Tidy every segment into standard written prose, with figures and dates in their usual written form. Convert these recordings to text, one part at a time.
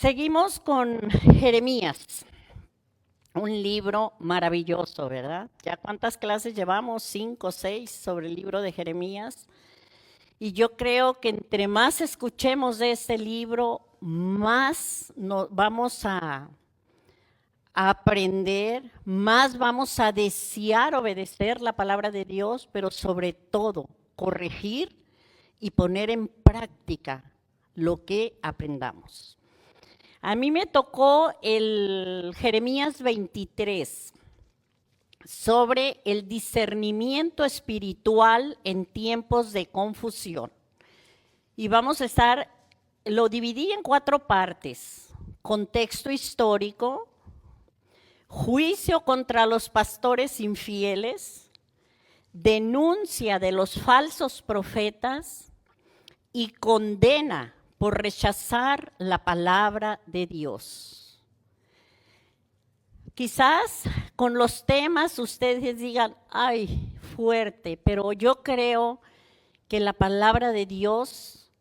Seguimos con Jeremías, un libro maravilloso, ¿verdad? ¿Ya cuántas clases llevamos? 5 o 6 sobre el libro de Jeremías. Y yo creo que entre más escuchemos de este libro, más vamos a aprender, más vamos a desear obedecer la palabra de Dios, pero sobre todo corregir y poner en práctica lo que aprendamos. A mí me tocó el Jeremías 23 sobre el discernimiento espiritual en tiempos de confusión. Y lo dividí en 4 partes: contexto histórico, juicio contra los pastores infieles, denuncia de los falsos profetas y condena por rechazar la palabra de Dios. Quizás con los temas ustedes digan, ay, fuerte, pero yo creo que la palabra de Dios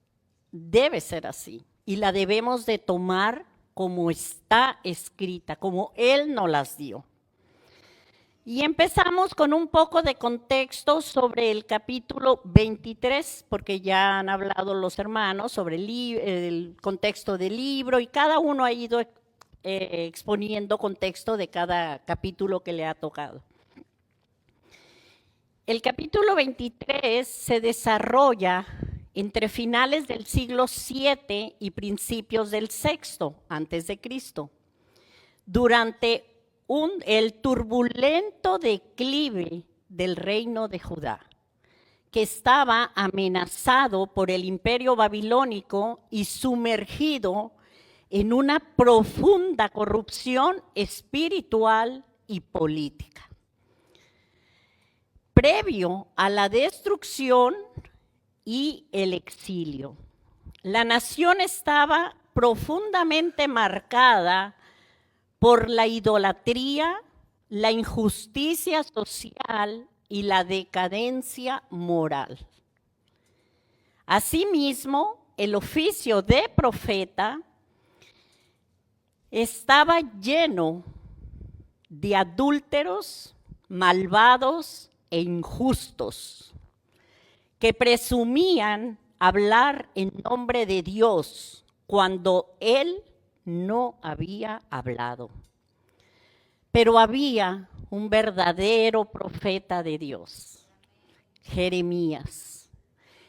debe ser así y la debemos de tomar como está escrita, como Él nos las dio. Y empezamos con un poco de contexto sobre el capítulo 23, porque ya han hablado los hermanos sobre el contexto del libro y cada uno ha ido exponiendo contexto de cada capítulo que le ha tocado. El capítulo 23 se desarrolla entre finales del siglo VII y principios del VI antes de Cristo, durante el turbulento declive del reino de Judá, que estaba amenazado por el imperio babilónico y sumergido en una profunda corrupción espiritual y política. Previo a la destrucción y el exilio, la nación estaba profundamente marcada por la idolatría, la injusticia social y la decadencia moral. Asimismo, el oficio de profeta estaba lleno de adúlteros, malvados e injustos, que presumían hablar en nombre de Dios cuando Él no había hablado. Pero había un verdadero profeta de Dios, Jeremías.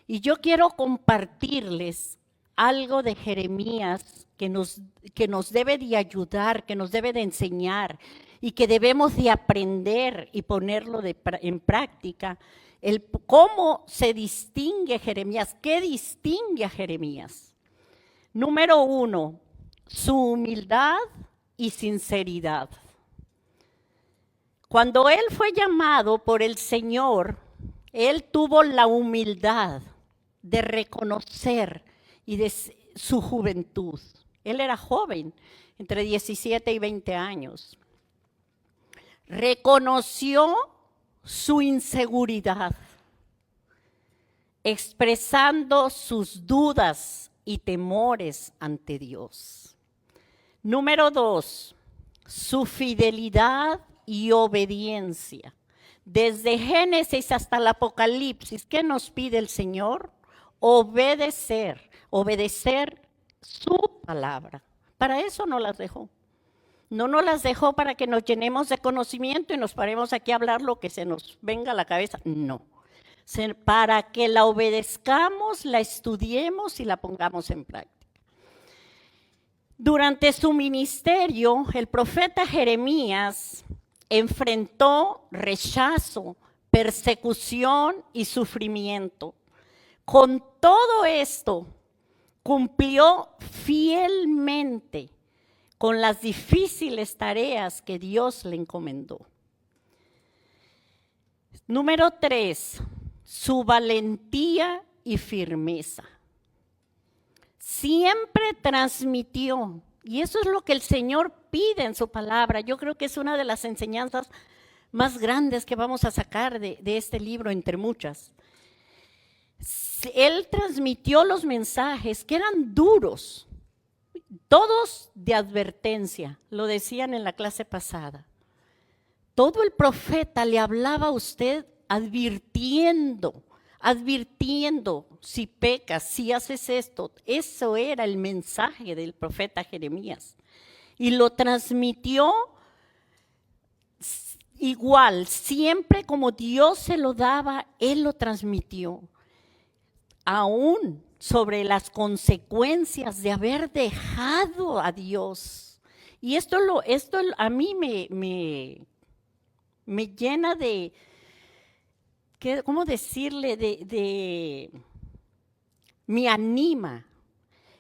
Y yo quiero compartirles algo de Jeremías que nos debe de ayudar, que nos debe de enseñar y que debemos de aprender y ponerlo en práctica. Cómo se distingue Jeremías, qué distingue a Jeremías. Número 1, su humildad y sinceridad. Cuando él fue llamado por el Señor, él tuvo la humildad de reconocer y de su juventud. Él era joven, entre 17 y 20 años. Reconoció su inseguridad, expresando sus dudas y temores ante Dios. Número 2, su fidelidad y obediencia. Desde Génesis hasta el Apocalipsis, ¿qué nos pide el Señor? Obedecer su palabra. Para eso nos las dejó. No nos las dejó para que nos llenemos de conocimiento y nos paremos aquí a hablar lo que se nos venga a la cabeza. No. Para que la obedezcamos, la estudiemos y la pongamos en práctica. Durante su ministerio, el profeta Jeremías enfrentó rechazo, persecución y sufrimiento. Con todo esto, cumplió fielmente con las difíciles tareas que Dios le encomendó. Número 3, su valentía y firmeza. Siempre transmitió, y eso es lo que el Señor pide en su palabra. Yo creo que es una de las enseñanzas más grandes que vamos a sacar de este libro, entre muchas. Él transmitió los mensajes que eran duros, todos de advertencia, lo decían en la clase pasada. Todo el profeta le hablaba a usted advirtiendo, si pecas, si haces esto. Eso era el mensaje del profeta Jeremías. Y lo transmitió igual, siempre como Dios se lo daba, Él lo transmitió. Aún sobre las consecuencias de haber dejado a Dios. Y esto a mí me llena de, ¿cómo decirle? Me anima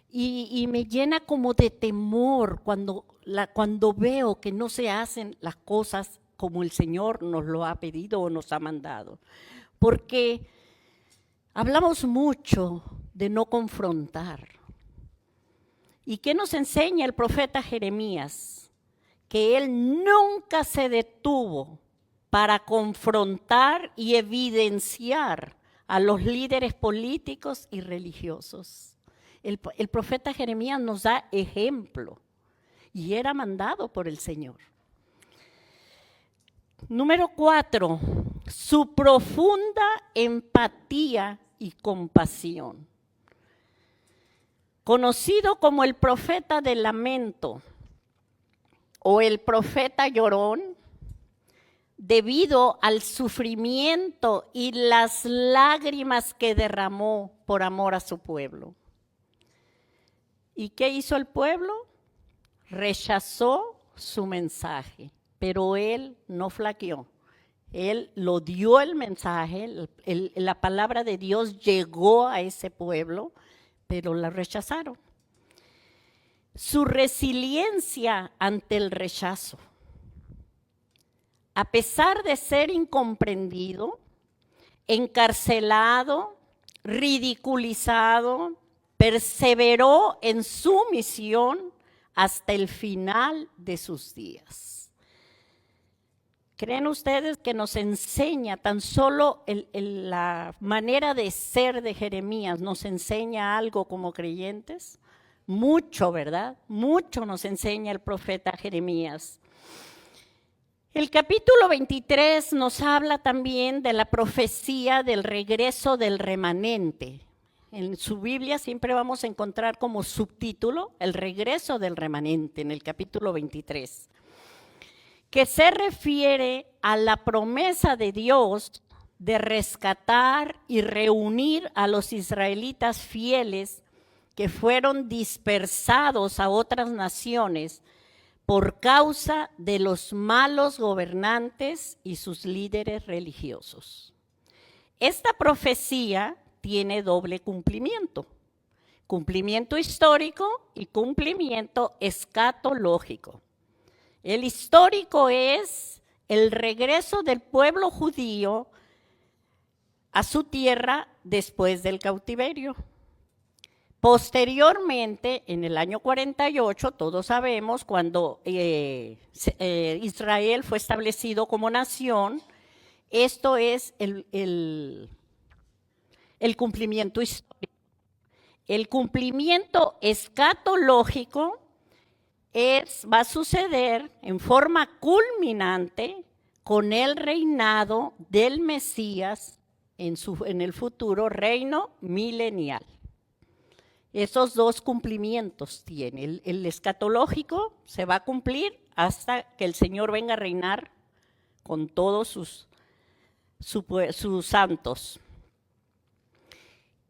y me llena como de temor cuando veo que no se hacen las cosas como el Señor nos lo ha pedido o nos ha mandado. Porque hablamos mucho de no confrontar. ¿Y qué nos enseña el profeta Jeremías? Que él nunca se detuvo para confrontar y evidenciar a los líderes políticos y religiosos. El profeta Jeremías nos da ejemplo y era mandado por el Señor. Número 4, su profunda empatía y compasión. Conocido como el profeta del lamento o el profeta llorón, debido al sufrimiento y las lágrimas que derramó por amor a su pueblo. ¿Y qué hizo el pueblo? Rechazó su mensaje, pero él no flaqueó. Él lo dio el mensaje, la palabra de Dios llegó a ese pueblo, pero la rechazaron. Su resiliencia ante el rechazo. A pesar de ser incomprendido, encarcelado, ridiculizado, perseveró en su misión hasta el final de sus días. ¿Creen ustedes que nos enseña tan solo la manera de ser de Jeremías, nos enseña algo como creyentes? Mucho, ¿verdad? Mucho nos enseña el profeta Jeremías. El capítulo 23 nos habla también de la profecía del regreso del remanente. En su Biblia siempre vamos a encontrar como subtítulo el regreso del remanente en el capítulo 23, que se refiere a la promesa de Dios de rescatar y reunir a los israelitas fieles que fueron dispersados a otras naciones por causa de los malos gobernantes y sus líderes religiosos. Esta profecía tiene doble cumplimiento: cumplimiento histórico y cumplimiento escatológico. El histórico es el regreso del pueblo judío a su tierra después del cautiverio. Posteriormente, en el año 48, todos sabemos, cuando Israel fue establecido como nación, esto es el cumplimiento histórico. El cumplimiento escatológico va a suceder en forma culminante con el reinado del Mesías en el futuro reino milenial. Esos dos cumplimientos tiene. El escatológico se va a cumplir hasta que el Señor venga a reinar con todos sus santos.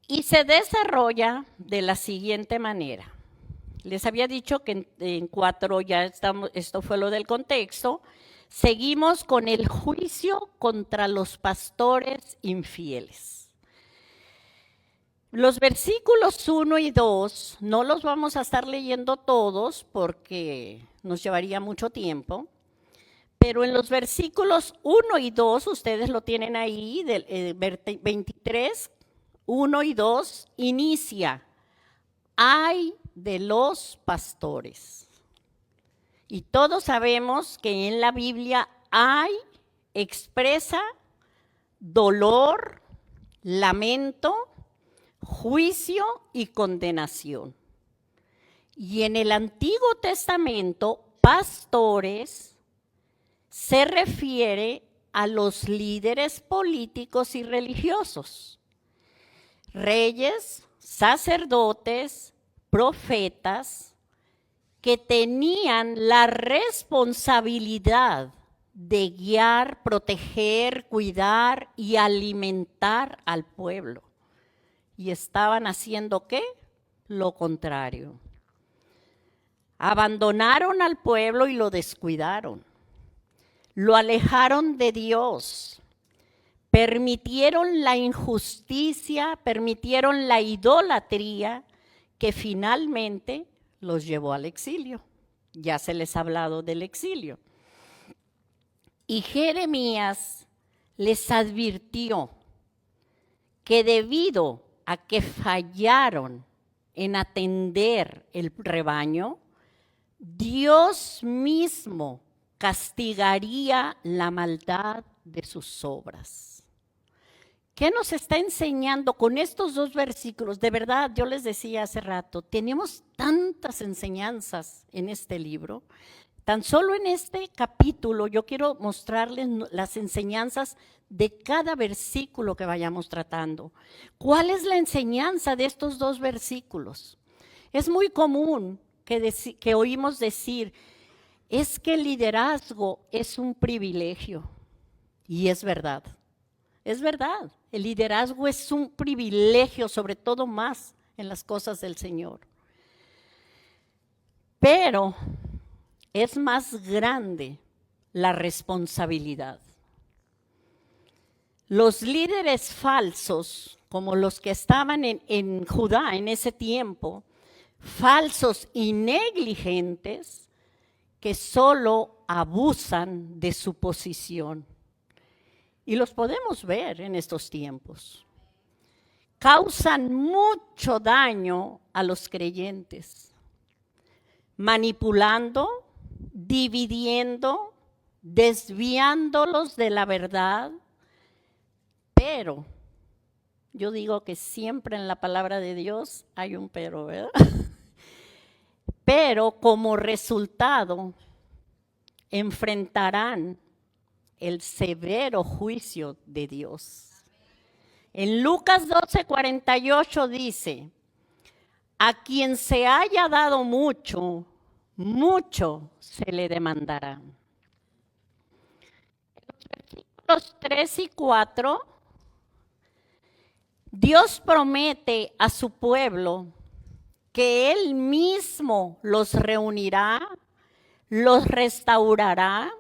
Y se desarrolla de la siguiente manera. Les había dicho que en 4 ya estamos, esto fue lo del contexto. Seguimos con el juicio contra los pastores infieles. Los versículos 1 y 2 no los vamos a estar leyendo todos porque nos llevaría mucho tiempo, pero en los versículos 1 y 2, ustedes lo tienen ahí, del 23, 1 y 2, inicia: ay de los pastores. Y todos sabemos que en la Biblia ay expresa dolor, lamento, juicio y condenación. Y en el Antiguo Testamento, pastores se refiere a los líderes políticos y religiosos, reyes, sacerdotes, profetas, que tenían la responsabilidad de guiar, proteger, cuidar y alimentar al pueblo. Y estaban haciendo ¿qué? Lo contrario. Abandonaron al pueblo y lo descuidaron. Lo alejaron de Dios. Permitieron la injusticia, permitieron la idolatría que finalmente los llevó al exilio. Ya se les ha hablado del exilio. Y Jeremías les advirtió que debido a que fallaron en atender el rebaño, Dios mismo castigaría la maldad de sus obras. ¿Qué nos está enseñando con estos dos versículos? De verdad, yo les decía hace rato, tenemos tantas enseñanzas en este libro. Tan solo en este capítulo yo quiero mostrarles las enseñanzas de cada versículo que vayamos tratando. ¿Cuál es la enseñanza de estos dos versículos? Es muy común que oímos decir, es que el liderazgo es un privilegio. Y es verdad, el liderazgo es un privilegio, sobre todo más en las cosas del Señor. Pero es más grande la responsabilidad. Los líderes falsos, como los que estaban en Judá en ese tiempo, falsos y negligentes, que solo abusan de su posición. Y los podemos ver en estos tiempos. Causan mucho daño a los creyentes, manipulando, dividiendo, desviándolos de la verdad, pero yo digo que siempre en la palabra de Dios hay un pero, ¿verdad? Pero como resultado enfrentarán el severo juicio de Dios. En Lucas 12:48 dice, a quien se haya dado mucho, mucho se le demandará. Los 3 y 4, Dios promete a su pueblo que Él mismo los reunirá, los restaurará,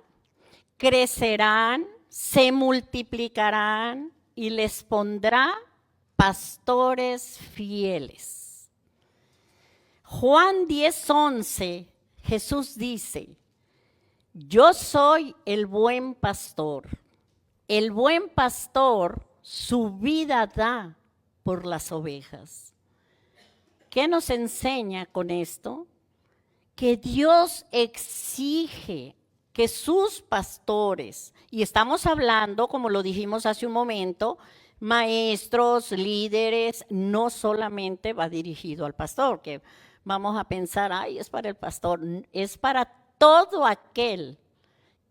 crecerán, se multiplicarán y les pondrá pastores fieles. Juan 10:11, Jesús dice, yo soy el buen pastor. El buen pastor su vida da por las ovejas. ¿Qué nos enseña con esto? Que Dios exige que sus pastores, y estamos hablando, como lo dijimos hace un momento, maestros, líderes, no solamente va dirigido al pastor, que vamos a pensar, ay, es para el pastor, es para todo aquel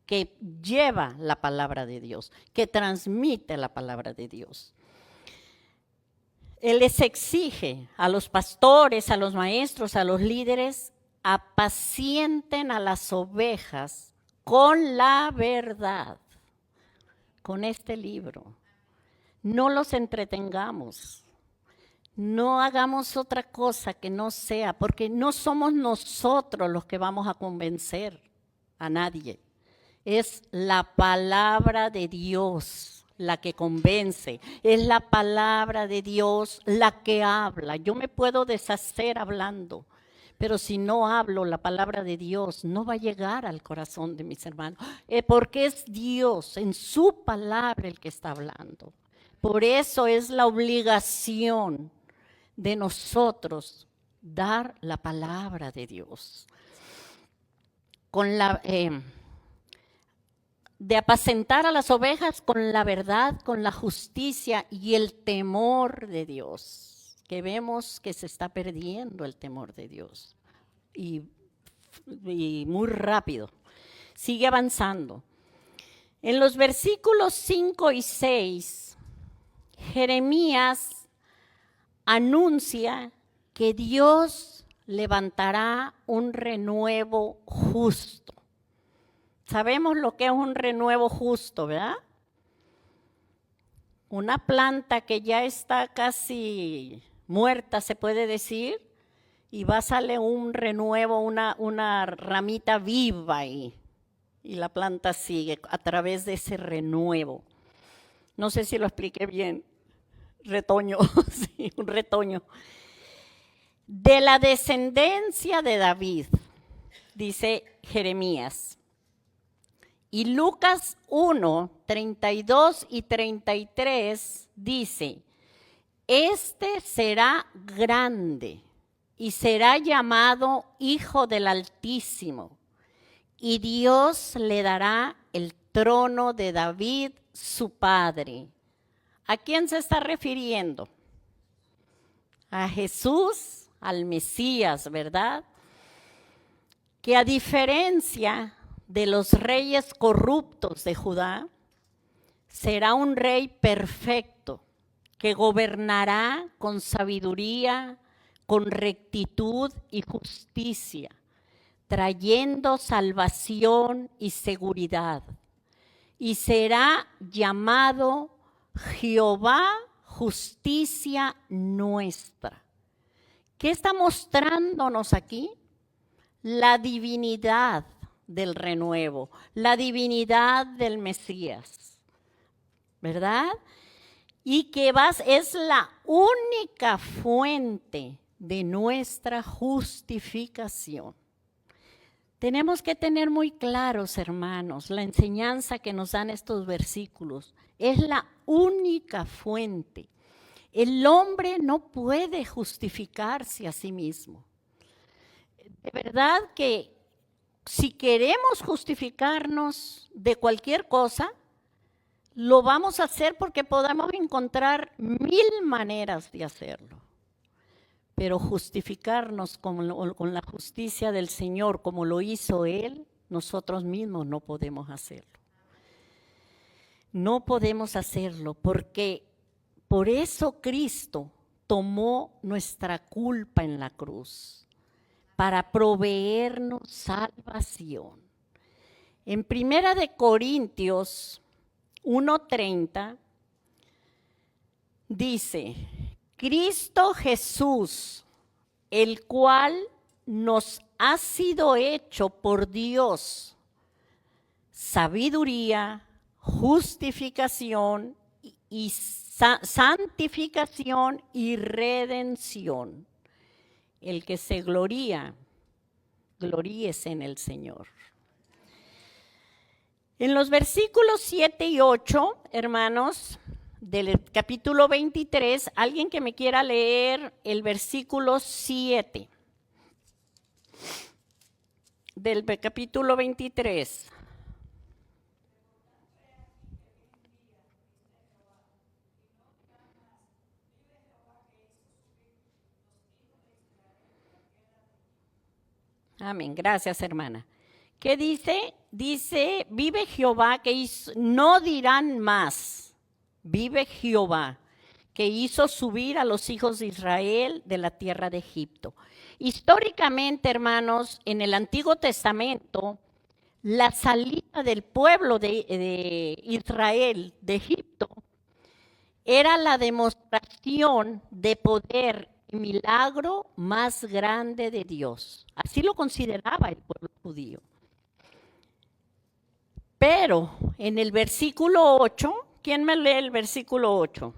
que lleva la palabra de Dios, que transmite la palabra de Dios. Él les exige a los pastores, a los maestros, a los líderes, apacienten a las ovejas con la verdad, con este libro. No los entretengamos, no hagamos otra cosa que no sea, porque no somos nosotros los que vamos a convencer a nadie. Es la palabra de Dios la que convence, es la palabra de Dios la que habla. Yo me puedo deshacer hablando, pero si no hablo la palabra de Dios, no va a llegar al corazón de mis hermanos, porque es Dios en su palabra el que está hablando. Por eso es la obligación de nosotros dar la palabra de Dios. De apacentar a las ovejas con la verdad, con la justicia y el temor de Dios, que vemos que se está perdiendo el temor de Dios. y muy rápido. Sigue avanzando. En los versículos 5 y 6, Jeremías anuncia que Dios levantará un renuevo justo. Sabemos lo que es un renuevo justo, ¿verdad? Una planta que ya está casi muerta, se puede decir, y va a salir un renuevo, una ramita viva ahí. Y la planta sigue a través de ese renuevo. No sé si lo expliqué bien. Retoño, sí, un retoño. De la descendencia de David, dice Jeremías. Y Lucas 1, 32 y 33 dice, este será grande y será llamado Hijo del Altísimo. Y Dios le dará el trono de David, su padre. ¿A quién se está refiriendo? A Jesús, al Mesías, ¿verdad? Que a diferencia de los reyes corruptos de Judá, será un rey perfecto que gobernará con sabiduría, con rectitud y justicia, trayendo salvación y seguridad. Y será llamado Jehová, justicia nuestra. ¿Qué está mostrándonos aquí? La divinidad del renuevo, la divinidad del Mesías, ¿verdad? Y que es la única fuente de nuestra justificación. Tenemos que tener muy claros, hermanos, la enseñanza que nos dan estos versículos. Es la única fuente. El hombre no puede justificarse a sí mismo. De verdad que si queremos justificarnos de cualquier cosa, lo vamos a hacer porque podamos encontrar 1000 maneras de hacerlo. Pero justificarnos con la justicia del Señor, como lo hizo Él, nosotros mismos no podemos hacerlo. No podemos hacerlo porque por eso Cristo tomó nuestra culpa en la cruz, para proveernos salvación. En 1 de Corintios 1:30 dice, Cristo Jesús, el cual nos ha sido hecho por Dios sabiduría, justificación y santificación y redención. El que se gloría, gloríese en el Señor. En los versículos 7 y 8, hermanos, del capítulo 23, alguien que me quiera leer el versículo 7 del capítulo 23. Amén, gracias hermana. ¿Qué dice? Dice, vive Jehová que hizo, no dirán más, vive Jehová que hizo subir a los hijos de Israel de la tierra de Egipto. Históricamente, hermanos, en el Antiguo Testamento, la salida del pueblo de Israel de Egipto era la demostración de poder y milagro más grande de Dios. Así lo consideraba el pueblo judío. Pero en el versículo 8, ¿quién me lee el versículo 8?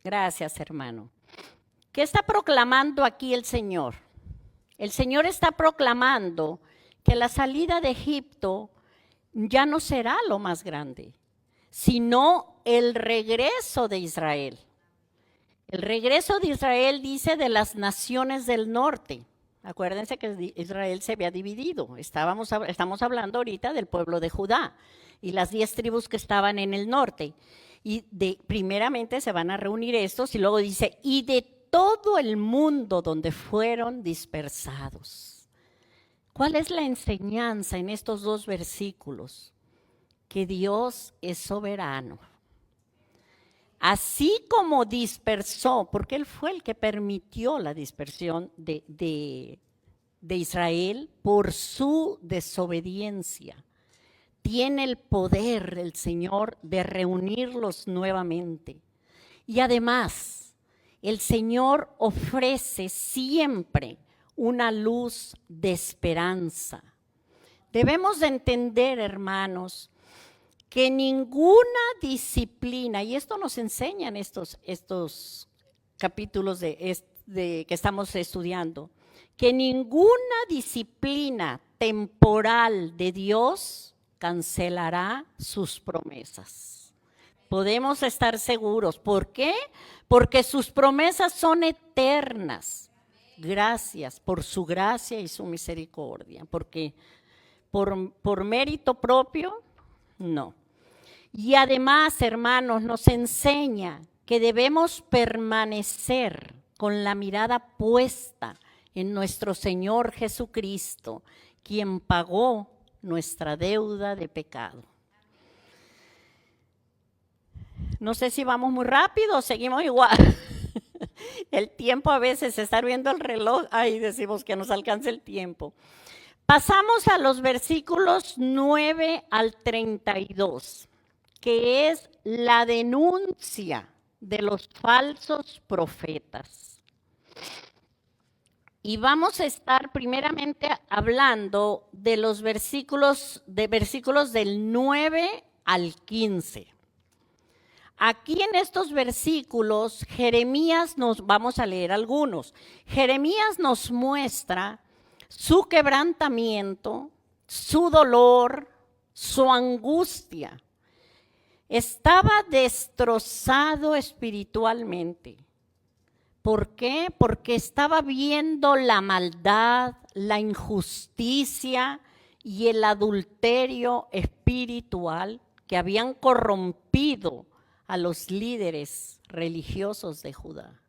Gracias, hermano. ¿Qué está proclamando aquí el Señor? El Señor está proclamando que la salida de Egipto ya no será lo más grande, sino el regreso de Israel. El regreso de Israel dice de las naciones del norte, Acuérdense que Israel se había dividido. Estamos hablando ahorita del pueblo de Judá y las 10 tribus que estaban en el norte. Y primeramente se van a reunir estos y luego dice, y de todo el mundo donde fueron dispersados. ¿Cuál es la enseñanza en estos dos versículos? Que Dios es soberano. Así como dispersó, porque Él fue el que permitió la dispersión de Israel por su desobediencia. Tiene el poder el Señor de reunirlos nuevamente. Y además, el Señor ofrece siempre una luz de esperanza. Debemos de entender, hermanos, que ninguna disciplina, y esto nos enseñan estos capítulos que estamos estudiando, que ninguna disciplina temporal de Dios cancelará sus promesas. Podemos estar seguros. ¿Por qué? Porque sus promesas son eternas. Gracias por su gracia y su misericordia. Porque por mérito propio, no. Y además, hermanos, nos enseña que debemos permanecer con la mirada puesta en nuestro Señor Jesucristo, quien pagó nuestra deuda de pecado. No sé si vamos muy rápido o seguimos igual. El tiempo a veces, estar viendo el reloj, ahí decimos que nos alcance el tiempo. Pasamos a los versículos 9 al 32, que es la denuncia de los falsos profetas. Y vamos a estar primeramente hablando de los versículos del 9 al 15. Aquí en estos versículos, vamos a leer algunos. Jeremías nos muestra su quebrantamiento, su dolor, su angustia. Estaba destrozado espiritualmente. ¿Por qué? Porque estaba viendo la maldad, la injusticia y el adulterio espiritual que habían corrompido a los líderes religiosos de Judá.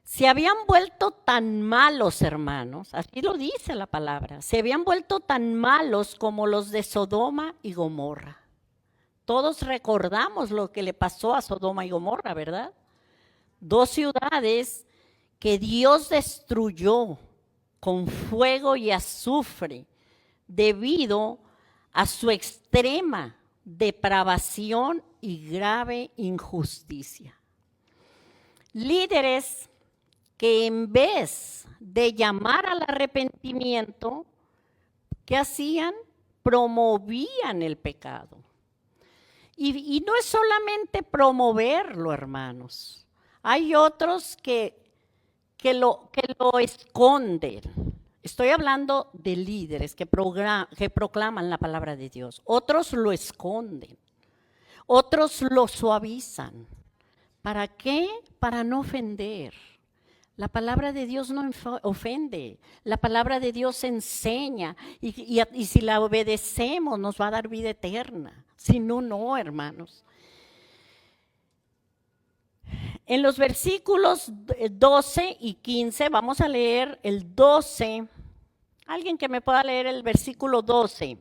Se habían vuelto tan malos, hermanos, así lo dice la palabra, se habían vuelto tan malos como los de Sodoma y Gomorra. Todos recordamos lo que le pasó a Sodoma y Gomorra, ¿verdad? 2 ciudades que Dios destruyó con fuego y azufre debido a su extrema depravación y grave injusticia. Líderes que en vez de llamar al arrepentimiento, ¿qué hacían? Promovían el pecado. Y no es solamente promoverlo, hermanos. Hay otros que lo esconden. Estoy hablando de líderes que proclaman la palabra de Dios. Otros lo esconden. Otros lo suavizan. ¿Para qué? Para no ofender. La palabra de Dios no ofende. La palabra de Dios enseña. Y si la obedecemos nos va a dar vida eterna. Si no, no, hermanos. En los versículos 12 y 15, vamos a leer el 12. Alguien que me pueda leer el versículo 12.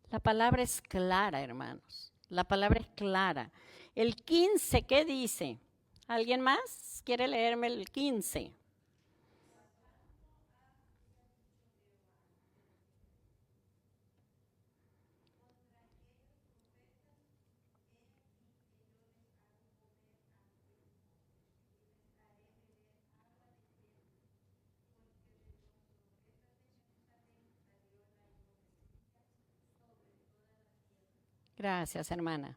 La palabra es clara, hermanos. La palabra es clara. El 15, ¿qué dice? ¿Alguien más quiere leerme el 15? Gracias, hermana.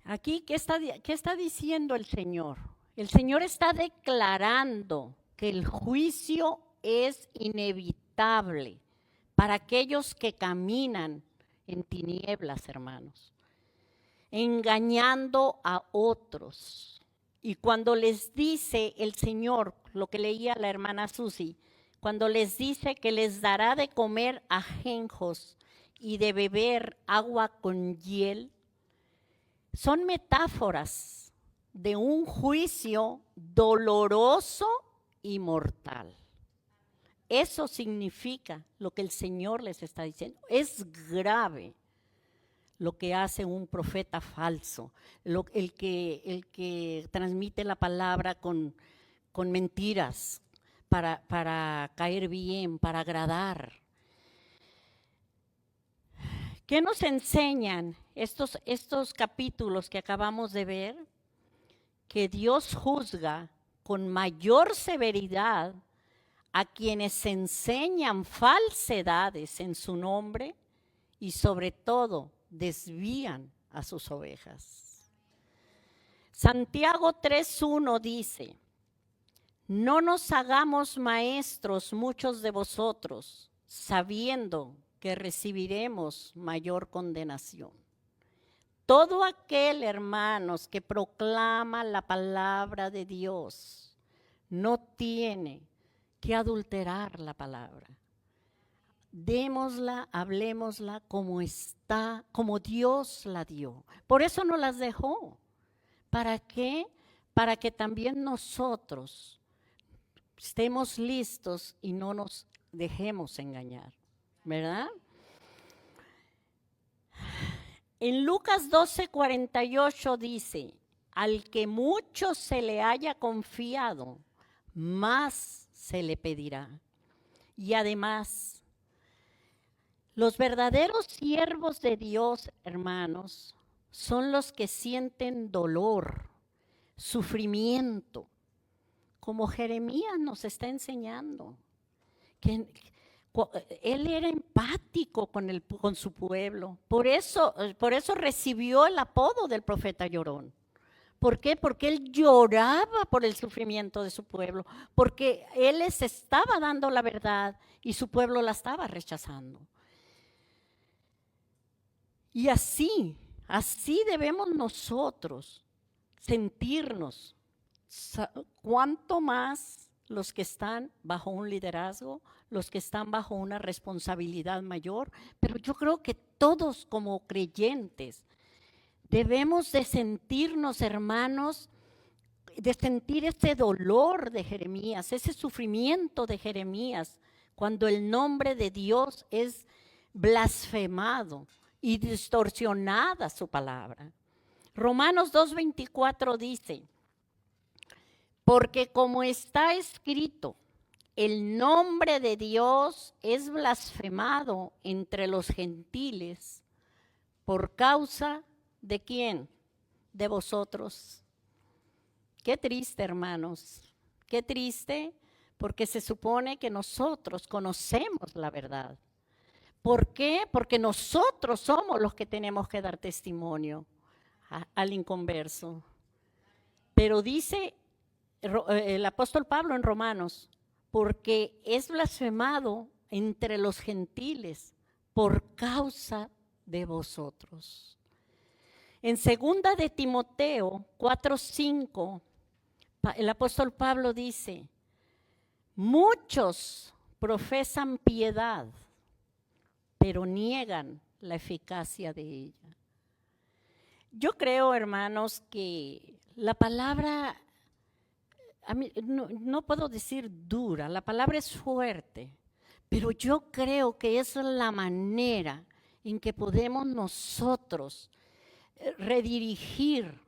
Aquí, qué está diciendo el Señor? El Señor está declarando que el juicio es inevitable para aquellos que caminan en tinieblas, hermanos, engañando a otros. Y cuando les dice el Señor, lo que leía la hermana Susi, cuando les dice que les dará de comer ajenjos y de beber agua con hiel, son metáforas de un juicio doloroso y mortal. Eso significa lo que el Señor les está diciendo. Es grave lo que hace un profeta falso, el que transmite la palabra con mentiras para caer bien, para agradar. ¿Qué nos enseñan estos capítulos que acabamos de ver? Que Dios juzga con mayor severidad a quienes enseñan falsedades en su nombre y sobre todo desvían a sus ovejas. Santiago 3:1 dice: no nos hagamos maestros muchos de vosotros, sabiendo que recibiremos mayor condenación. Todo aquel, hermanos, que proclama la palabra de Dios, no tiene que adulterar la palabra. Démosla, hablemosla como está, como Dios la dio. Por eso nos las dejó. ¿Para qué? Para que también nosotros estemos listos y no nos dejemos engañar, ¿verdad? En Lucas 12:48 dice: al que mucho se le haya confiado, más se le pedirá. Y además, los verdaderos siervos de Dios, hermanos, son los que sienten dolor, sufrimiento, como Jeremías nos está enseñando, que él era empático con su pueblo. Por eso recibió el apodo del profeta llorón. ¿Por qué? Porque él lloraba por el sufrimiento de su pueblo, porque él les estaba dando la verdad y su pueblo la estaba rechazando. Y así debemos nosotros sentirnos, cuanto más los que están bajo un liderazgo, los que están bajo una responsabilidad mayor, pero yo creo que todos como creyentes debemos de sentirnos, hermanos, de sentir ese dolor de Jeremías, ese sufrimiento de Jeremías, cuando el nombre de Dios es blasfemado y distorsionada su palabra. Romanos 2:24 dice: porque como está escrito, el nombre de Dios es blasfemado entre los gentiles por causa de ¿quién? De vosotros. Qué triste, hermanos, qué triste, porque se supone que nosotros conocemos la verdad. ¿Por qué? Porque nosotros somos los que tenemos que dar testimonio al inconverso. Pero dice el apóstol Pablo en Romanos: porque es blasfemado entre los gentiles por causa de vosotros. En 2 de Timoteo 4:5, el apóstol Pablo dice: muchos profesan piedad, pero niegan la eficacia de ella. Yo creo, hermanos, que la palabra, a mí, no puedo decir dura, la palabra es fuerte, pero yo creo que es la manera en que podemos nosotros redirigir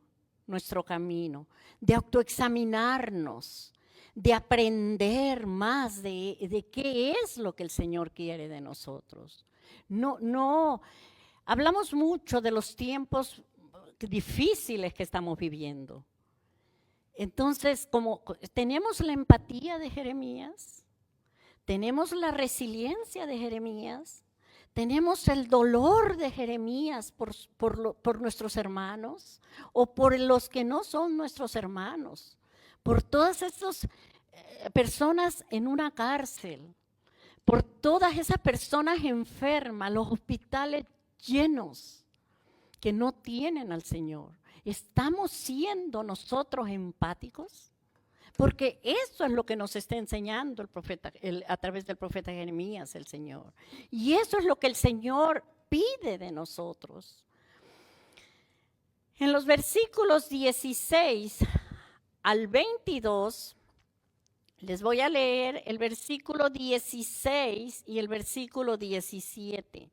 nuestro camino, de autoexaminarnos, de aprender más de qué es lo que el Señor quiere de nosotros. No, hablamos mucho de los tiempos difíciles que estamos viviendo. Entonces, como tenemos la empatía de Jeremías, tenemos la resiliencia de Jeremías, Tenemos el dolor de Jeremías por nuestros hermanos o por los que no son nuestros hermanos, por todas esas personas en una cárcel, por todas esas personas enfermas, los hospitales llenos que no tienen al Señor. ¿Estamos siendo nosotros empáticos? Porque eso es lo que nos está enseñando el profeta, a través del profeta Jeremías, el Señor. Y eso es lo que el Señor pide de nosotros. En los versículos 16 al 22, les voy a leer el versículo 16 y el versículo 17.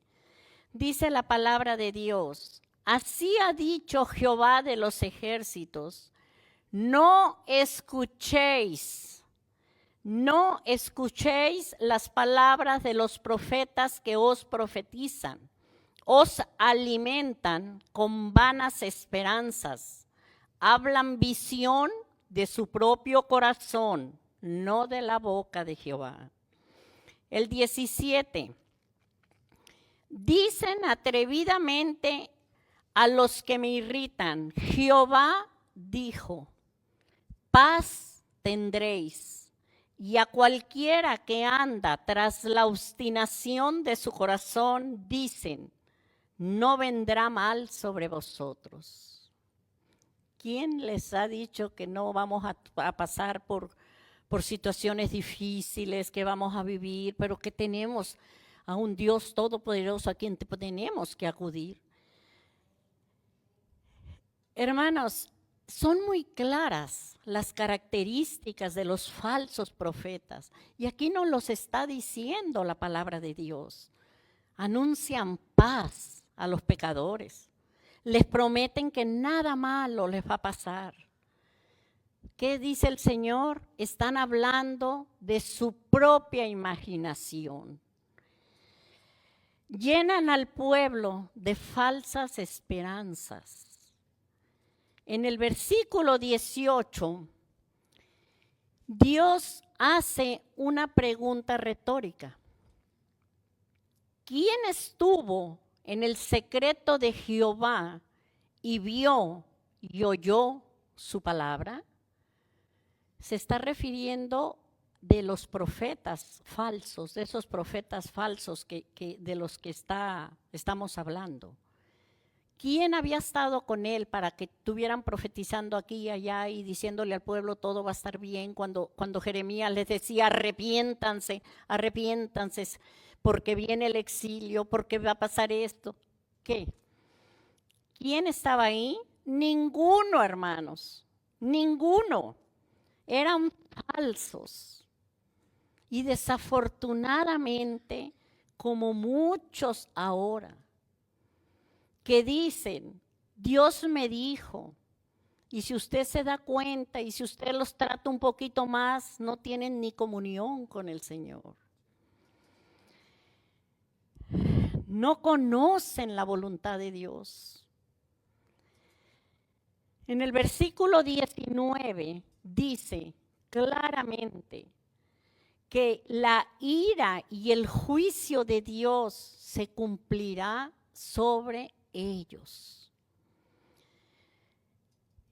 Dice la palabra de Dios: así ha dicho Jehová de los ejércitos, no escuchéis las palabras de los profetas que os profetizan, os alimentan con vanas esperanzas, hablan visión de su propio corazón, no de la boca de Jehová. El 17. Dicen atrevidamente a los que me irritan, Jehová dijo, paz tendréis, y a cualquiera que anda tras la obstinación de su corazón, dicen, no vendrá mal sobre vosotros. ¿Quién les ha dicho que no vamos a pasar por situaciones difíciles, que vamos a vivir, pero que tenemos a un Dios todopoderoso a quien tenemos que acudir? Hermanos, son muy claras las características de los falsos profetas. Y aquí nos los está diciendo la palabra de Dios. Anuncian paz a los pecadores. Les prometen que nada malo les va a pasar. ¿Qué dice el Señor? Están hablando de su propia imaginación. Llenan al pueblo de falsas esperanzas. En el versículo 18, Dios hace una pregunta retórica. ¿Quién estuvo en el secreto de Jehová y vio y oyó su palabra? Se está refiriendo de los profetas falsos, de esos profetas falsos de los que estamos hablando. ¿Quién había estado con él para que estuvieran profetizando aquí y allá y diciéndole al pueblo todo va a estar bien cuando Jeremías les decía arrepiéntanse, arrepiéntanse porque viene el exilio, porque va a pasar esto? ¿Qué? ¿Quién estaba ahí? Ninguno, hermanos, ninguno. Eran falsos. Y desafortunadamente, como muchos ahora, que dicen, Dios me dijo, y si usted se da cuenta y si usted los trata un poquito más, no tienen ni comunión con el Señor. No conocen la voluntad de Dios. En el versículo 19 dice claramente que la ira y el juicio de Dios se cumplirá sobre ellos.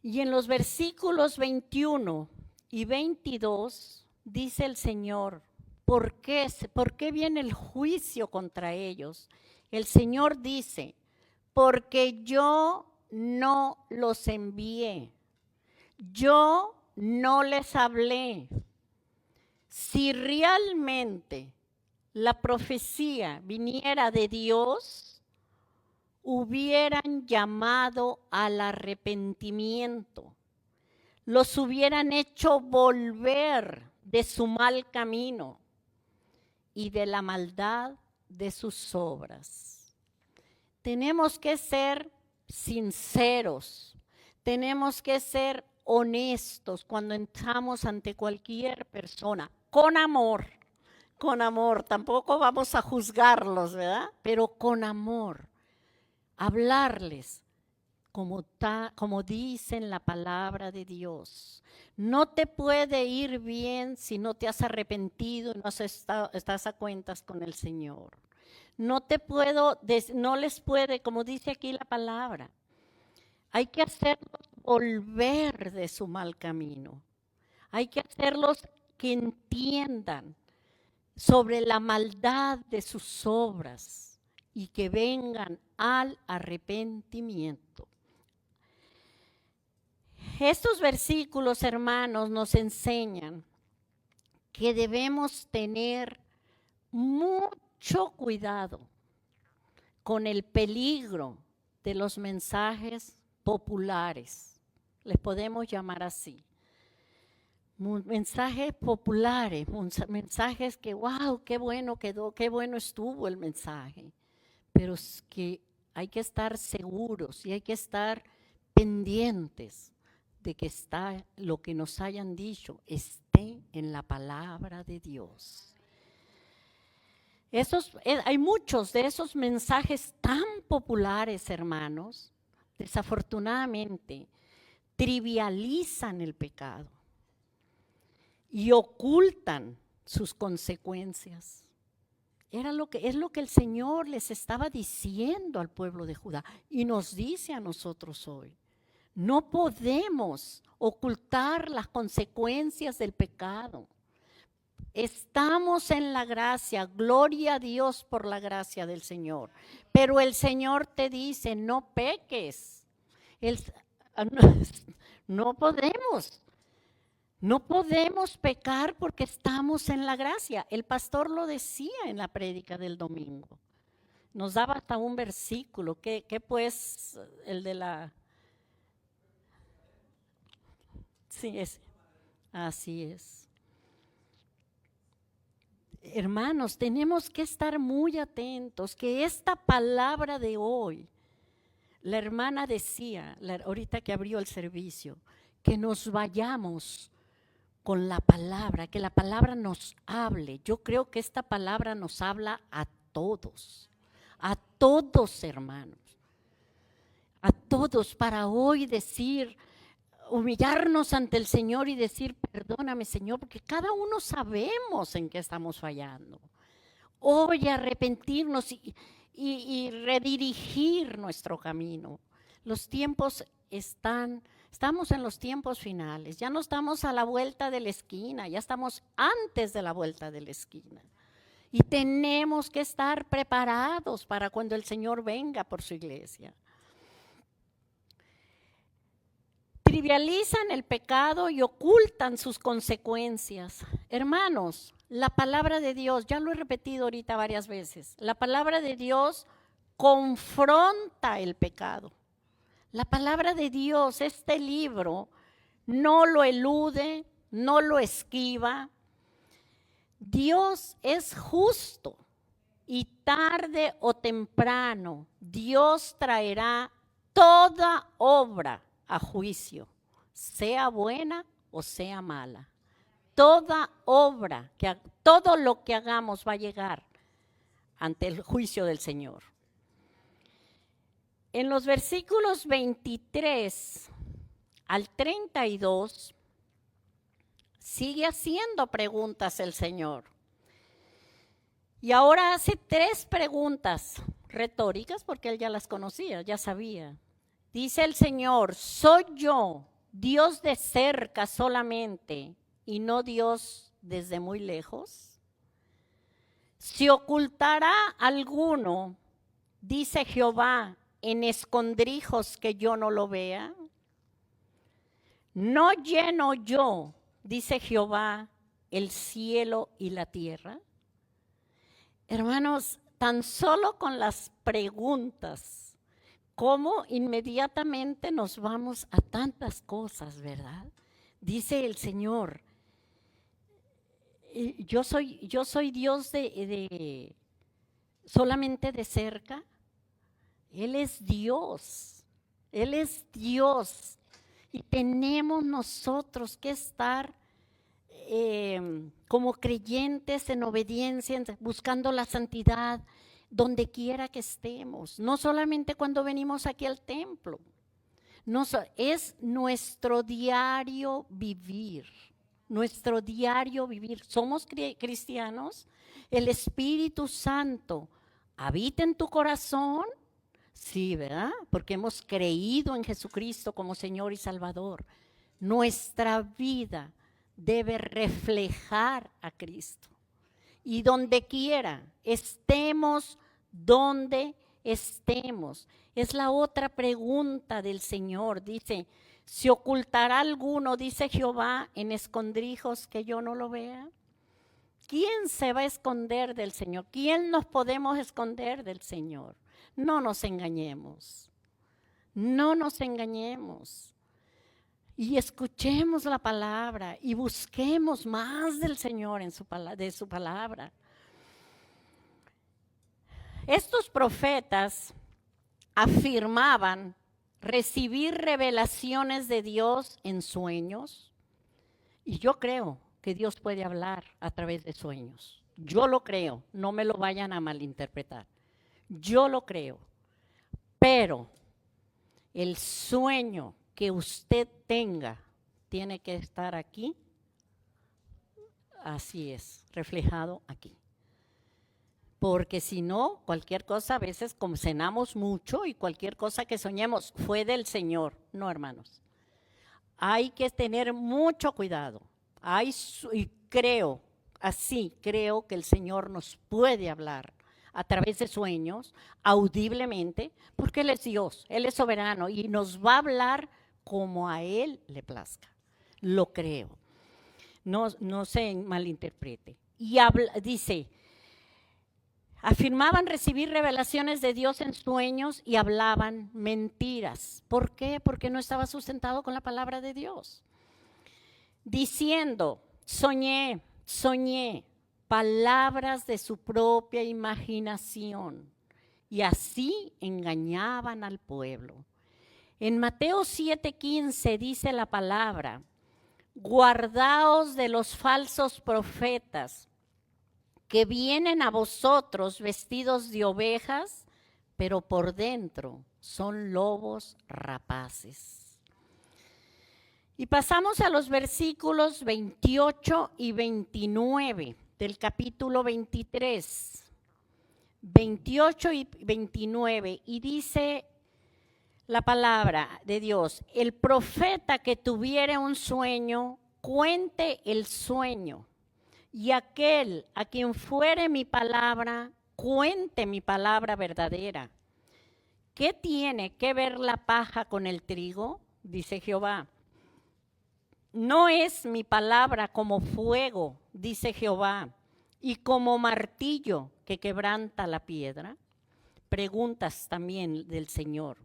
Y en los versículos 21 y 22 dice el Señor, ¿por qué viene el juicio contra ellos? El Señor dice, porque yo no los envié, yo no les hablé. Si realmente la profecía viniera de Dios, hubieran llamado al arrepentimiento, los hubieran hecho volver de su mal camino y de la maldad de sus obras. Tenemos que ser sinceros, tenemos que ser honestos cuando entramos ante cualquier persona, con amor, tampoco vamos a juzgarlos, ¿verdad? Pero con amor. Hablarles como dicen la palabra de Dios. No te puede ir bien si no te has arrepentido y no estás a cuentas con el Señor. no les puede, como dice aquí la palabra, hay que hacerlos volver de su mal camino. Hay que hacerlos que entiendan sobre la maldad de sus obras y que vengan al arrepentimiento. Estos versículos, hermanos, nos enseñan que debemos tener mucho cuidado con el peligro de los mensajes populares. Les podemos llamar así. Mensajes populares, mensajes que, wow, qué bueno quedó, qué bueno estuvo el mensaje. Pero es que hay que estar seguros y hay que estar pendientes de que lo que nos hayan dicho esté en la palabra de Dios. Hay muchos de esos mensajes tan populares, hermanos, desafortunadamente, trivializan el pecado y ocultan sus consecuencias. Es lo que el Señor les estaba diciendo al pueblo de Judá y nos dice a nosotros hoy. No podemos ocultar las consecuencias del pecado. Estamos en la gracia, gloria a Dios por la gracia del Señor. Pero el Señor te dice, no peques. No podemos. No podemos pecar porque estamos en la gracia. El pastor lo decía en la prédica del domingo. Nos daba hasta un versículo, que pues el de la... Sí, así es. Hermanos, tenemos que estar muy atentos, que esta palabra de hoy, la hermana decía, ahorita que abrió el servicio, que nos vayamos con la palabra, que la palabra nos hable. Yo creo que esta palabra nos habla a todos hermanos, a todos, para hoy decir, humillarnos ante el Señor y decir, perdóname, Señor, porque cada uno sabemos en qué estamos fallando. Hoy arrepentirnos y redirigir nuestro camino. Los tiempos estamos en los tiempos finales, ya no estamos a la vuelta de la esquina, ya estamos antes de la vuelta de la esquina. Y tenemos que estar preparados para cuando el Señor venga por su iglesia. Trivializan el pecado y ocultan sus consecuencias. Hermanos, la palabra de Dios, ya lo he repetido ahorita varias veces, la palabra de Dios confronta el pecado. La palabra de Dios, este libro, no lo elude, no lo esquiva. Dios es justo y tarde o temprano Dios traerá toda obra a juicio, sea buena o sea mala. Toda obra, todo lo que hagamos va a llegar ante el juicio del Señor. En los versículos 23 al 32, sigue haciendo preguntas el Señor. Y ahora hace 3 preguntas retóricas, porque él ya las conocía, ya sabía. Dice el Señor, ¿soy yo Dios de cerca solamente y no Dios desde muy lejos? ¿Se ocultará alguno, dice Jehová, en escondrijos que yo no lo vea? ¿No lleno yo, dice Jehová, el cielo y la tierra? Hermanos, tan solo con las preguntas, cómo inmediatamente nos vamos a tantas cosas, ¿verdad? Dice el Señor, yo soy Dios solamente de cerca. Él es Dios, Él es Dios. Y tenemos nosotros que estar como creyentes en obediencia, buscando la santidad, donde quiera que estemos, no solamente cuando venimos aquí al templo, es nuestro diario vivir, Somos cristianos, el Espíritu Santo habita en tu corazón. Sí, ¿verdad? Porque hemos creído en Jesucristo como Señor y Salvador. Nuestra vida debe reflejar a Cristo. Y donde quiera, estemos donde estemos. Es la otra pregunta del Señor. Dice, ¿se ocultará alguno, dice Jehová, en escondrijos que yo no lo vea? ¿Quién se va a esconder del Señor? ¿Quién nos podemos esconder del Señor? No nos engañemos. No nos engañemos. Y escuchemos la palabra y busquemos más del Señor de su palabra. Estos profetas afirmaban recibir revelaciones de Dios en sueños. Y yo creo que Dios puede hablar a través de sueños. Yo lo creo, no me lo vayan a malinterpretar. Yo lo creo. Pero el sueño que usted tenga tiene que estar aquí. Así es, reflejado aquí. Porque si no, cualquier cosa, a veces como cenamos mucho y cualquier cosa que soñemos fue del Señor. No, hermanos. Hay que tener mucho cuidado. Y creo que el Señor nos puede hablar a través de sueños, audiblemente, porque Él es Dios, Él es soberano y nos va a hablar como a Él le plazca. Lo creo. No se malinterprete. Y dice, afirmaban recibir revelaciones de Dios en sueños y hablaban mentiras. ¿Por qué? Porque no estaba sustentado con la palabra de Dios. Diciendo, soñé, palabras de su propia imaginación. Y así engañaban al pueblo. En Mateo 7:15 dice la palabra, guardaos de los falsos profetas que vienen a vosotros vestidos de ovejas, pero por dentro son lobos rapaces. Y pasamos a los versículos 28 y 29 del capítulo 23. 28 y 29, y dice la palabra de Dios, el profeta que tuviere un sueño, cuente el sueño, y aquel a quien fuere mi palabra, cuente mi palabra verdadera. ¿Qué tiene que ver la paja con el trigo? Dice Jehová. ¿No es mi palabra como fuego, dice Jehová, y como martillo que quebranta la piedra? Preguntas también del Señor.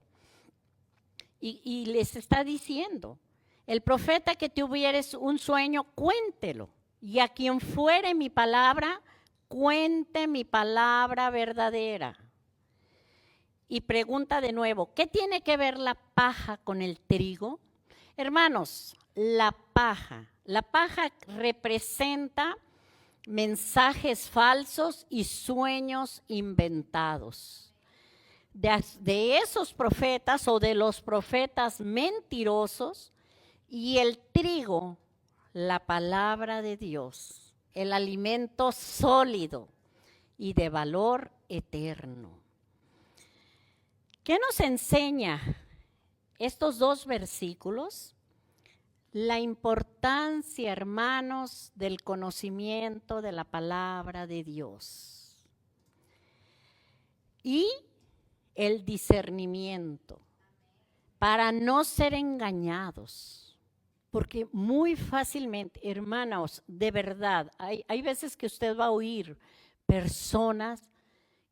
Y les está diciendo, el profeta que tuvieres un sueño, cuéntelo. Y a quien fuere mi palabra, cuente mi palabra verdadera. Y pregunta de nuevo, ¿qué tiene que ver la paja con el trigo? Hermanos, la paja representa mensajes falsos y sueños inventados. De esos profetas o de los profetas mentirosos, y el trigo, la palabra de Dios, el alimento sólido y de valor eterno. ¿Qué nos enseña estos dos versículos? La importancia, hermanos, del conocimiento de la palabra de Dios y el discernimiento para no ser engañados, porque muy fácilmente, hermanos, de verdad, hay veces que usted va a oír personas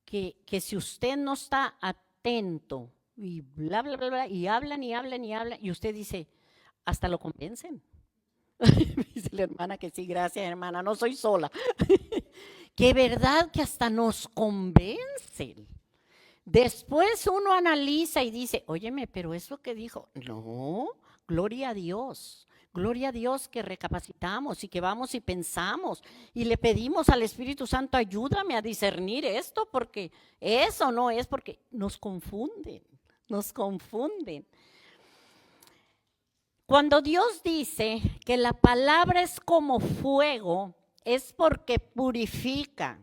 que si usted no está atento y bla, bla, bla, bla, y hablan, y usted dice, hasta lo convencen. Dice la hermana que sí, gracias hermana, no soy sola. Que verdad que hasta nos convencen. Después uno analiza y dice, óyeme, pero eso que dijo, no, gloria a Dios que recapacitamos y que vamos y pensamos y le pedimos al Espíritu Santo, ayúdame a discernir esto, porque eso no es, porque nos confunden. Cuando Dios dice que la palabra es como fuego, es porque purifica,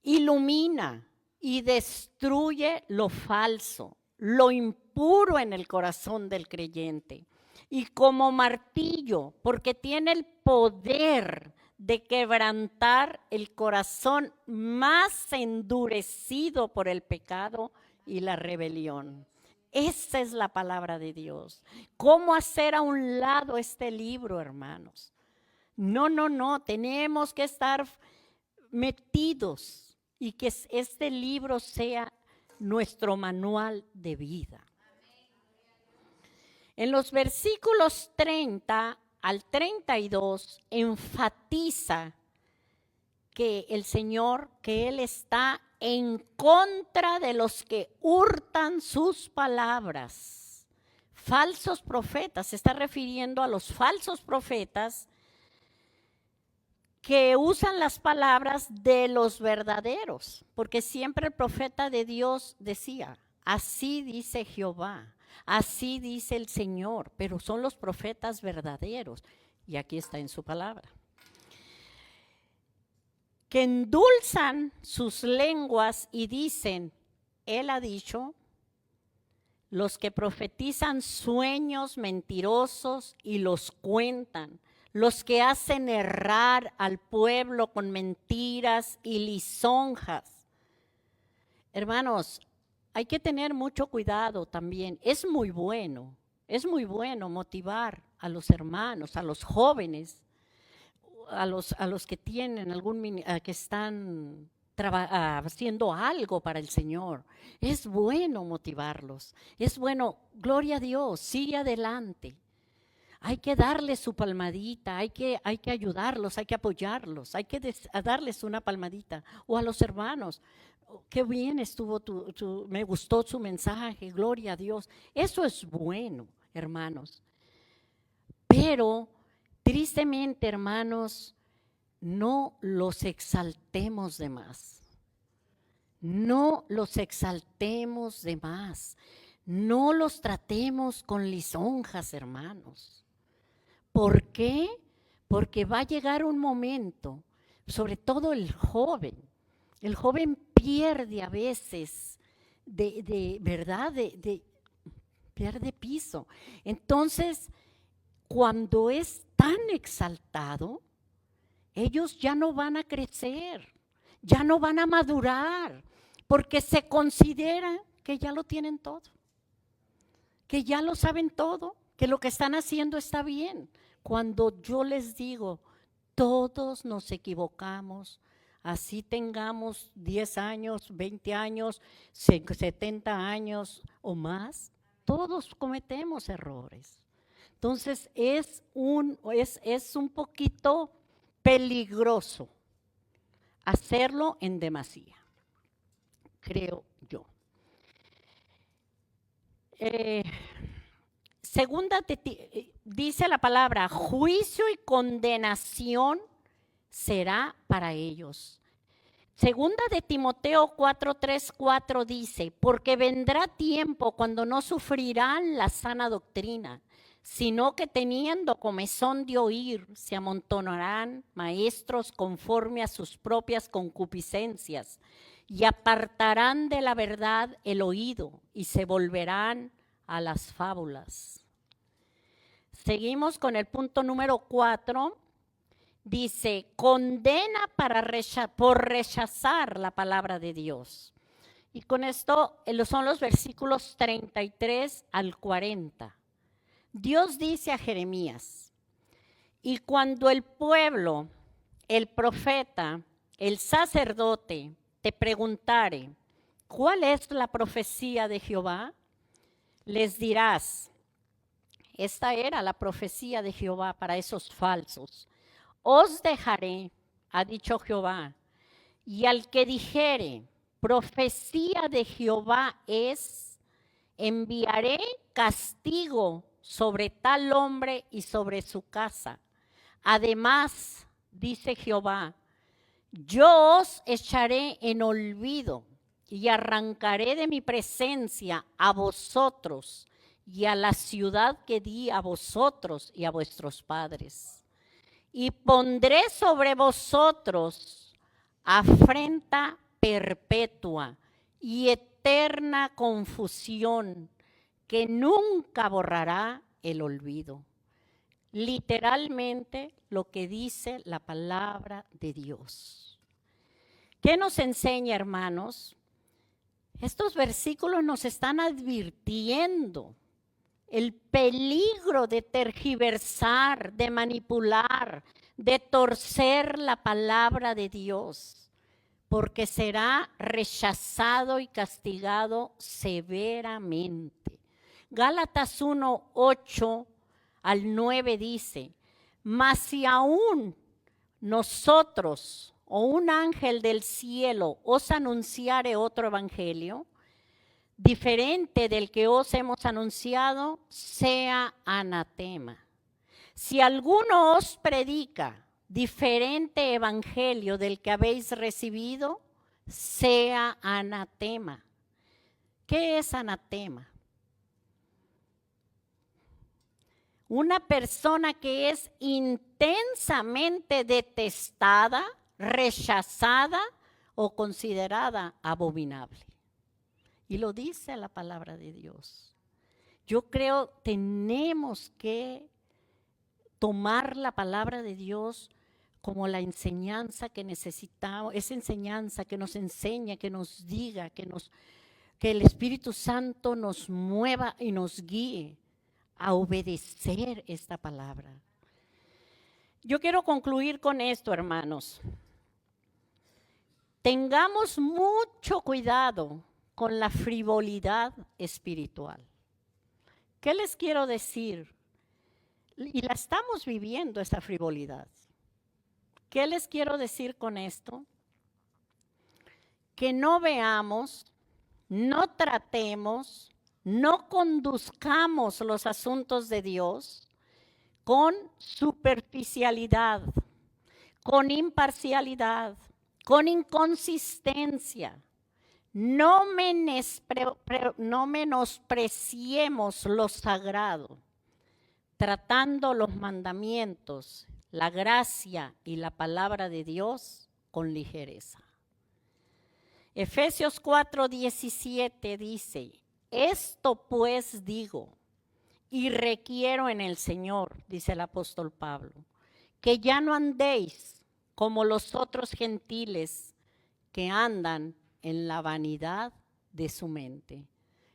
ilumina y destruye lo falso, lo impuro en el corazón del creyente. Y como martillo, porque tiene el poder de quebrantar el corazón más endurecido por el pecado y la rebelión. Esa es la palabra de Dios. ¿Cómo hacer a un lado este libro, hermanos? No, tenemos que estar metidos y que este libro sea nuestro manual de vida. En los versículos 30 al 32 enfatiza que el Señor, que Él está en contra de los que hurtan sus palabras. Falsos profetas, se está refiriendo a los falsos profetas que usan las palabras de los verdaderos, porque siempre el profeta de Dios decía, así dice Jehová, así dice el Señor, pero son los profetas verdaderos, y aquí está en su palabra. Que endulzan sus lenguas y dicen, Él ha dicho, los que profetizan sueños mentirosos y los cuentan, los que hacen errar al pueblo con mentiras y lisonjas. Hermanos, hay que tener mucho cuidado también. Es muy bueno motivar a los hermanos, a los jóvenes, a los que tienen que están haciendo algo para el Señor. Es bueno motivarlos, es bueno, gloria a Dios, sigue adelante. Hay que darles su palmadita, hay que ayudarlos, hay que apoyarlos, hay que darles una palmadita. O a los hermanos, qué bien estuvo me gustó su mensaje, gloria a Dios. Eso es bueno, hermanos. Pero, tristemente, hermanos, no los exaltemos de más. No los exaltemos de más. No los tratemos con lisonjas, hermanos. ¿Por qué? Porque va a llegar un momento, sobre todo el joven pierde a veces ¿verdad? Pierde piso. Entonces, cuando es tan exaltado, ellos ya no van a crecer, ya no van a madurar, porque se considera que ya lo tienen todo, que ya lo saben todo, que lo que están haciendo está bien. Cuando yo les digo, todos nos equivocamos, así tengamos 10 años, 20 años, 70 años o más, todos cometemos errores. Entonces es un poquito peligroso hacerlo en demasía, creo yo. Dice la palabra, juicio y condenación será para ellos. Segunda de Timoteo 4:3-4 dice, porque vendrá tiempo cuando no sufrirán la sana doctrina, sino que teniendo comezón de oír, se amontonarán maestros conforme a sus propias concupiscencias, y apartarán de la verdad el oído, y se volverán a las fábulas. Seguimos con el punto número 4. Dice, condena por rechazar la palabra de Dios. Y con esto son los versículos 33 al 40. Dios dice a Jeremías, y cuando el pueblo, el profeta, el sacerdote te preguntare, ¿cuál es la profecía de Jehová? Les dirás, esta era la profecía de Jehová para esos falsos. Os dejaré, ha dicho Jehová, y al que dijere, profecía de Jehová es, enviaré castigo sobre tal hombre y sobre su casa. Además, dice Jehová, yo os echaré en olvido y arrancaré de mi presencia a vosotros y a la ciudad que di a vosotros y a vuestros padres. Y pondré sobre vosotros afrenta perpetua y eterna confusión que nunca borrará el olvido. Literalmente lo que dice la palabra de Dios. ¿Qué nos enseña, hermanos? Estos versículos nos están advirtiendo el peligro de tergiversar, de manipular, de torcer la palabra de Dios, porque será rechazado y castigado severamente. Gálatas 1, 8 al 9 dice, mas si aún nosotros o un ángel del cielo os anunciare otro evangelio, diferente del que os hemos anunciado, sea anatema. Si alguno os predica diferente evangelio del que habéis recibido, sea anatema. ¿Qué es anatema? Una persona que es intensamente detestada, rechazada o considerada abominable. Y lo dice la palabra de Dios. Yo creo tenemos que tomar la palabra de Dios como la enseñanza que necesitamos, esa enseñanza que nos enseña, que nos diga, que el Espíritu Santo nos mueva y nos guíe a obedecer esta palabra. Yo quiero concluir con esto, hermanos. Tengamos mucho cuidado con la frivolidad espiritual. ¿Qué les quiero decir? Y la estamos viviendo, esta frivolidad. ¿Qué les quiero decir con esto? Que no veamos, no tratemos, no conduzcamos los asuntos de Dios con superficialidad, con imparcialidad, con inconsistencia. No menospreciemos lo sagrado, tratando los mandamientos, la gracia y la palabra de Dios con ligereza. Efesios 4:17 dice, esto pues digo y requiero en el Señor, dice el apóstol Pablo, que ya no andéis como los otros gentiles que andan en la vanidad de su mente.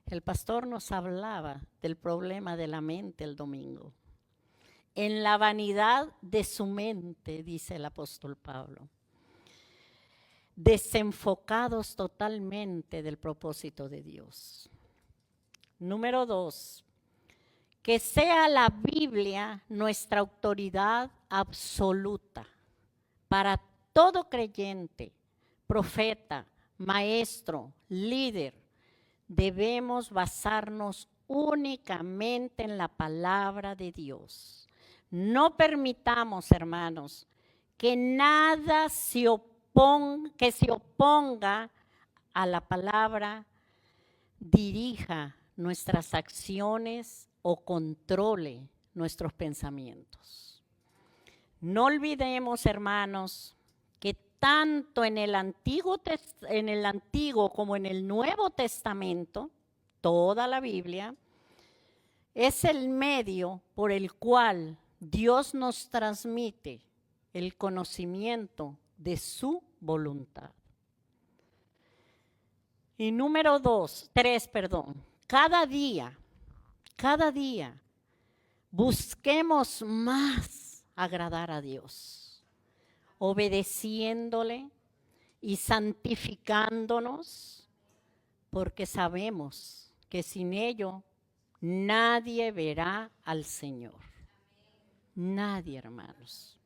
El pastor nos hablaba del problema de la mente el domingo. En la vanidad de su mente, dice el apóstol Pablo. Desenfocados totalmente del propósito de Dios. Número 2, que sea la Biblia nuestra autoridad absoluta para todo creyente, profeta, maestro, líder. Debemos basarnos únicamente en la palabra de Dios. No permitamos, hermanos, que nada se oponga a la palabra, dirija nuestras acciones o controle nuestros pensamientos. No olvidemos, hermanos, que tanto en el Antiguo como en el Nuevo Testamento, toda la Biblia, es el medio por el cual Dios nos transmite el conocimiento de su voluntad. Y número 3, cada día, busquemos más agradar a Dios, obedeciéndole y santificándonos, porque sabemos que sin ello nadie verá al Señor. Nadie, hermanos.